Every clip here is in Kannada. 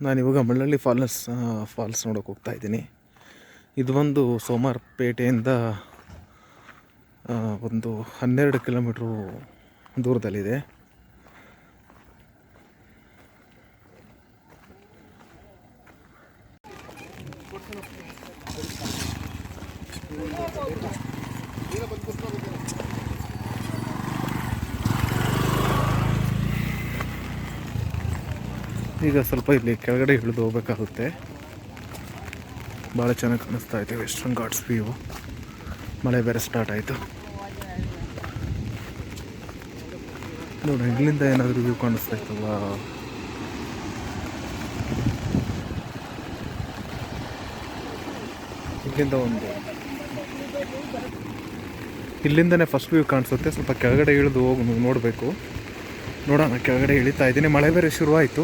ನಾನಿವಾಗ ಮಳ್ಳಳ್ಳಿ ಫಾಲ್ಸ್ ನೋಡೋಕೆ ಹೋಗ್ತಾ ಇದ್ದೀನಿ. ಇದು ಒಂದು ಸೋಮಾರಪೇಟೆಯಿಂದ ಒಂದು 12 ಕಿಲೋಮೀಟ್ರು ದೂರದಲ್ಲಿದೆ. ಈಗ ಸ್ವಲ್ಪ ಇಲ್ಲಿ ಕೆಳಗಡೆ ಇಳಿದು ಹೋಗ್ಬೇಕಾಗುತ್ತೆ. ಭಾಳ ಚೆನ್ನಾಗಿ ಕಾಣಿಸ್ತಾ ಇದೆ ವೆಸ್ಟರ್ನ್ ಘಾಟ್ಸ್ ವ್ಯೂ. ಮಳೆ ಬೇರೆ ಸ್ಟಾರ್ಟ್ ಆಯಿತು ನೋಡಿ. ಇಲ್ಲಿಂದ ಏನಾದರೂ ವ್ಯೂ ಕಾಣಿಸ್ತಾ ಇತ್ತಲ್ಲ. ಇಲ್ಲಿಂದನೇ ಫಸ್ಟ್ ವ್ಯೂ ಕಾಣಿಸುತ್ತೆ. ಸ್ವಲ್ಪ ಕೆಳಗಡೆ ಇಳಿದು ಹೋಗಿ ನೋಡಬೇಕು. ನೋಡೋಣ, ಕೆಳಗಡೆ ಇಳಿತಾ ಇದ್ದೀನಿ. ಮಳೆ ಬೇರೆ ಶುರುವಾಯಿತು.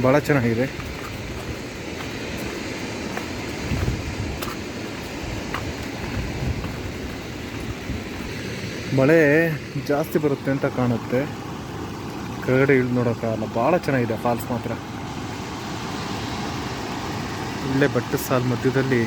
ಭಾಳ ಚೆನ್ನಾಗಿದೆ. ಮಳೆ ಜಾಸ್ತಿ ಬರುತ್ತೆ ಅಂತ ಕಾಣುತ್ತೆ. ಕೆಳಗಡೆ ಇಳಿದು ನೋಡೋಕ್ಕಾಗಲ್ಲ. ಭಾಳ ಚೆನ್ನಾಗಿದೆ ಫಾಲ್ಸ್ ಮಾತ್ರ. ಒಳ್ಳೆ ಬಟ್ಟೆ ಸಾಲ್ ಮಧ್ಯದಲ್ಲಿ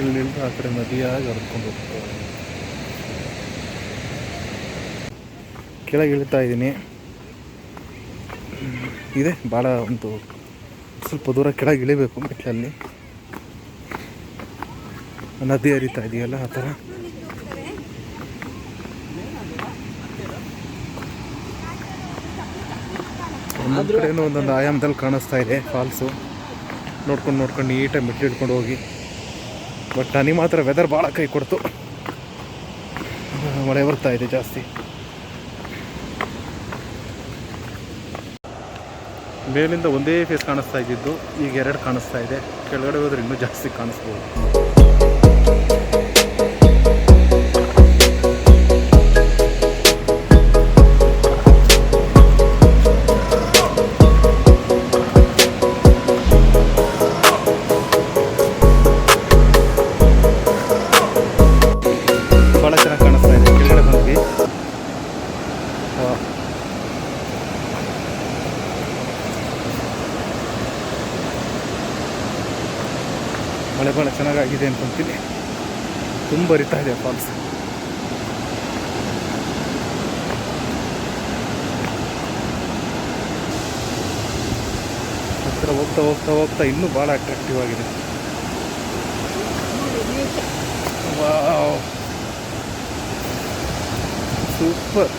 ಇಲ್ಲಿಂದ ಆ ಕಡೆ ನದಿಯಾಗಿ ಹರ್ಕೊಂಡು ಹೋಗ್ತಾರೆ. ಕೆಳಗೆ ಇಳಿತಾ ಇದ್ದೀನಿ. ಇದೆ ಭಾಳ ಒಂದು ಸ್ವಲ್ಪ ದೂರ ಕೆಳಗೆ ಇಳಿಬೇಕು. ಮೆಟ್ಲಲ್ಲಿ ನದಿ ಹರಿತಾ ಇದೆಯಲ್ಲ, ಆ ಥರ. ಒಂದೊಂದು ಕಡೆನೂ ಒಂದೊಂದು ಆಯಾಮದಲ್ಲಿ ಕಾಣಿಸ್ತಾ ಇದೆ ಫಾಲ್ಸು. ನೋಡ್ಕೊಂಡು ನೀಟಾಗಿ ಮೆಟ್ಲು ಹಿಡ್ಕೊಂಡು ಹೋಗಿ. ಬಟ್ ನನಗೆ ಮಾತ್ರ ವೆದರ್ ಭಾಳ ಕೈ ಕೊಡ್ತು. ಮಳೆ ಬರ್ತಾ ಇದೆ ಜಾಸ್ತಿ. ಮೇಲಿಂದ ಒಂದೇ ಫೇಸ್ ಕಾಣಿಸ್ತಾ ಇದ್ದಿದ್ದು ಈಗ 2 ಕಾಣಿಸ್ತಾ ಇದೆ. ಕೆಳಗಡೆ ಹೋದ್ರೆ ಇನ್ನೂ ಜಾಸ್ತಿ ಕಾಣಿಸ್ಬೋದು. ಭಾಳ ಚೆನ್ನಾಗಿ ಕಾಣಿಸ್ತಾ ಇದೆ. ಕೆಳಗಡೆ ಬಂದ್ವಿ. ಮಳೆ ಭಾಳ ಚೆನ್ನಾಗಾಗಿದೆ ಅನ್ಕೊಂತೀನಿ. ತುಂಬ ಹರಿತಾ ಇದೆ ಫಾಲ್ಸ್. ಹತ್ತಿರ ಹೋಗ್ತಾ ಇನ್ನೂ ಭಾಳ ಅಟ್ರಾಕ್ಟಿವ್ ಆಗಿದೆ. Wow, super.